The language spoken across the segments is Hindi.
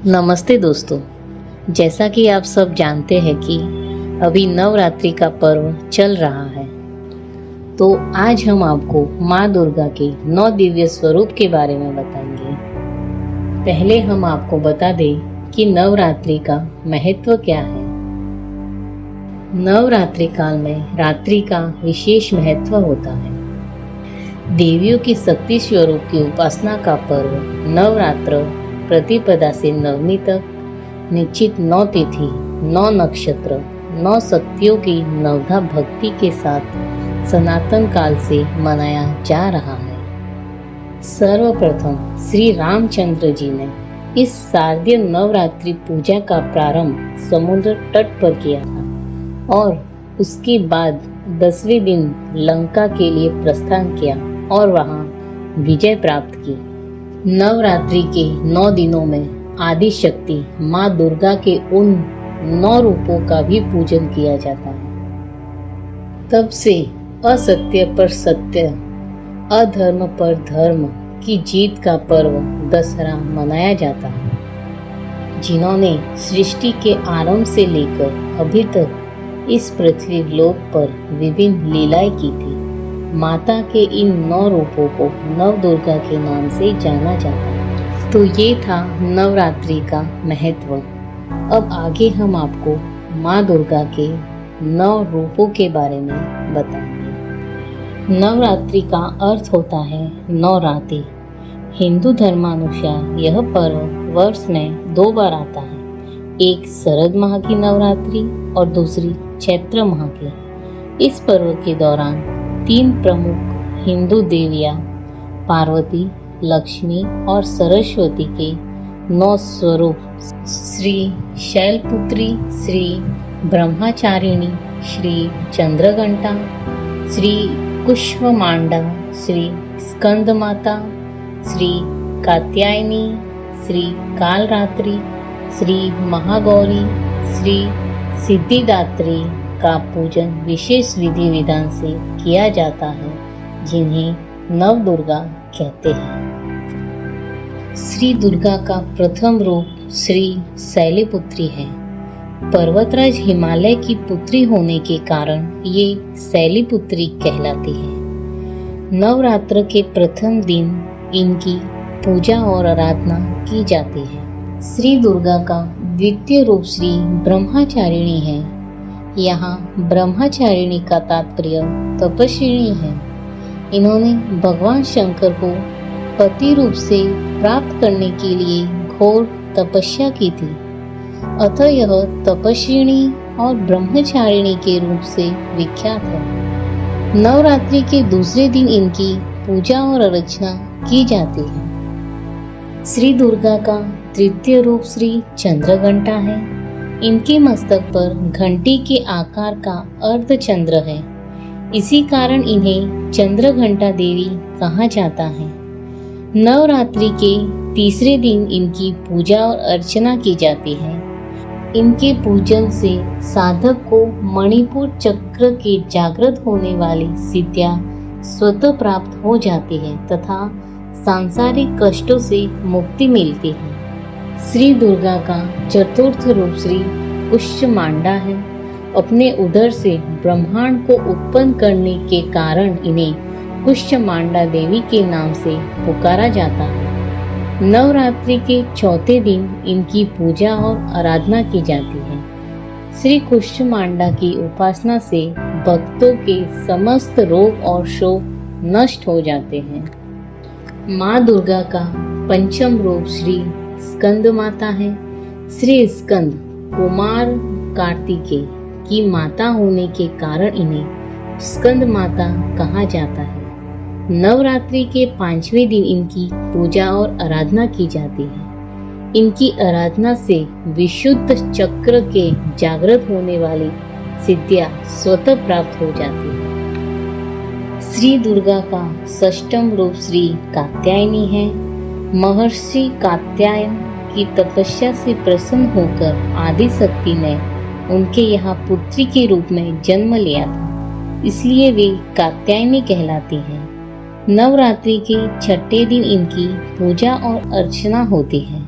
नमस्ते दोस्तों। जैसा कि आप सब जानते हैं कि अभी नवरात्रि का पर्व चल रहा है, तो आज हम आपको माँ दुर्गा के 9 दिव्य स्वरूप के बारे में बताएंगे। पहले हम आपको बता दें कि नवरात्रि का महत्व क्या है। नवरात्रि काल में रात्रि का विशेष महत्व होता है। देवियों की शक्ति स्वरूप की उपासना का पर्व नवरात्र प्रतिपदा से नवमी तक निश्चित 9 तिथि, 9 नक्षत्र, 9 शक्तियों की नवधा भक्ति के साथ सनातन काल से मनाया जा रहा है। सर्वप्रथम श्री रामचंद्र जी ने इस शारदीय नवरात्रि पूजा का प्रारंभ समुद्र तट पर किया था और उसके बाद 10वें दिन लंका के लिए प्रस्थान किया और वहां विजय प्राप्त की। नवरात्रि के 9 दिनों में आदि शक्ति माँ दुर्गा के उन 9 रूपों का भी पूजन किया जाता है। तब से असत्य पर सत्य, अधर्म पर धर्म की जीत का पर्व दशहरा मनाया जाता है। जिन्होंने सृष्टि के आरंभ से लेकर अभी तक इस पृथ्वी लोक पर विभिन्न लीलाएं की थी, माता के इन 9 रूपों को नव दुर्गा के नाम से जाना जाता है। तो ये था नवरात्रि का महत्व। अब आगे हम आपको माँ दुर्गा के 9 रूपों के बारे में बताएंगे। नवरात्रि का अर्थ होता है 9 रातें। हिंदू धर्मानुसार यह पर्व वर्ष में 2 बार आता है, एक शरद माह की नवरात्रि और दूसरी चैत्र माह की। इस पर्व के दौरान 3 प्रमुख हिंदू देवियां पार्वती, लक्ष्मी और सरस्वती के 9 स्वरूप श्री शैलपुत्री, श्री ब्रह्मचारिणी, श्री चंद्रघंटा, श्री कुष्मांडा, श्री स्कंदमाता, श्री कात्यायनी, श्री कालरात्रि, श्री महागौरी, श्री सिद्धिदात्री का पूजन विशेष विधि विधान से किया जाता है, जिन्हें नव दुर्गा कहते हैं। श्री दुर्गा का प्रथम रूप श्री शैलपुत्री है। पर्वतराज हिमालय की पुत्री होने के कारण ये शैलपुत्री कहलाती है। नवरात्र के प्रथम दिन इनकी पूजा और आराधना की जाती है। श्री दुर्गा का द्वितीय रूप श्री ब्रह्मचारिणी है। यहाँ ब्रह्मचारिणी का तात्पर्य तपस्विनी है। इन्होंने भगवान शंकर को पति रूप से प्राप्त करने के लिए घोर तपस्या की थी, अतः यह तपस्विनी और ब्रह्मचारिणी के रूप से विख्यात है। नवरात्रि के दूसरे दिन इनकी पूजा और अर्चना की जाती है। श्री दुर्गा का तृतीय रूप श्री चंद्रघंटा है। इनके मस्तक पर घंटी के आकार का अर्धचंद्र है, इसी कारण इन्हें चंद्रघंटा देवी कहा जाता है। नवरात्रि के तीसरे दिन इनकी पूजा और अर्चना की जाती है। इनके पूजन से साधक को मणिपुर चक्र के जागृत होने वाली सिद्धियां स्वतः प्राप्त हो जाती है तथा सांसारिक कष्टों से मुक्ति मिलती है। श्री दुर्गा का चतुर्थ रूप श्री कुष्मांडा है। अपने उदर से ब्रह्मांड को उत्पन्न करने के कारण इन्हें कुष्मांडा देवी के नाम से पुकारा जाता है। नवरात्रि के चौथे दिन इनकी पूजा और आराधना की जाती है। श्री कुष्मांडा की उपासना से भक्तों के समस्त रोग और शोक नष्ट हो जाते हैं। माँ दुर्गा का पंचम रूप श्री स्कंद माता है। श्री स्कंद कुमार कार्तिकेय की माता होने के कारण इन्हें स्कंद माता कहा जाता है। नवरात्रि के 5वें दिन इनकी पूजा और आराधना की जाती है। इनकी आराधना से विशुद्ध चक्र के जागृत होने वाली सिद्धियां स्वतः प्राप्त हो जाती है। श्री दुर्गा का षष्ठम रूप श्री कात्यायनी है। महर्षि कात्यायन की तपस्या से प्रसन्न होकर आदि शक्ति ने उनके यहाँ पुत्री के रूप में जन्म लिया था, इसलिए वे कात्यायनी कहलाती हैं। नवरात्रि के छठे दिन इनकी पूजा और अर्चना होती है।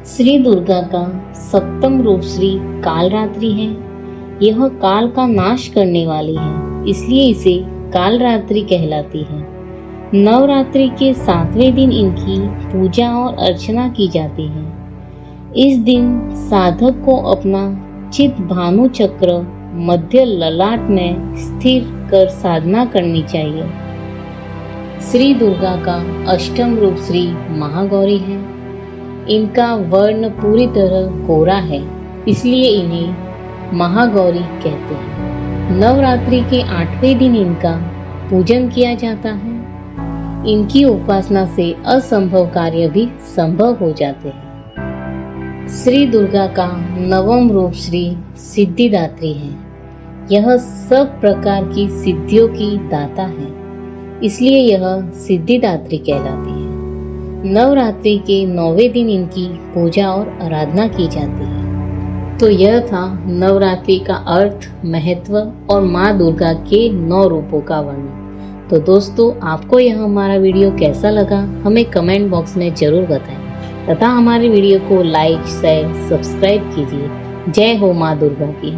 श्री दुर्गा का सप्तम रूप श्री कालरात्रि है। यह काल का नाश करने वाली है, इसलिए इसे कालरात्रि कहलाती है। नवरात्रि के 7वें दिन इनकी पूजा और अर्चना की जाती है। इस दिन साधक को अपना चित्त भानु चक्र मध्य ललाट में स्थिर कर साधना करनी चाहिए। श्री दुर्गा का अष्टम रूप श्री महागौरी है। इनका वर्ण पूरी तरह गोरा है, इसलिए इन्हें महागौरी कहते हैं। नवरात्रि के 8वें दिन इनका पूजन किया जाता है। इनकी उपासना से असंभव कार्य भी संभव हो जाते हैं। श्री दुर्गा का नवम रूप श्री सिद्धिदात्री है। यह सब प्रकार की सिद्धियों की दाता है, इसलिए यह सिद्धिदात्री कहलाती है। नवरात्रि के 9वें दिन इनकी पूजा और आराधना की जाती है। तो यह था नवरात्रि का अर्थ, महत्व और माँ दुर्गा के 9 रूपों का वर्णन। तो दोस्तों, आपको यह हमारा वीडियो कैसा लगा हमें कमेंट बॉक्स में जरूर बताएं तथा हमारे वीडियो को लाइक, शेयर, सब्सक्राइब कीजिए। जय हो माँ दुर्गा की।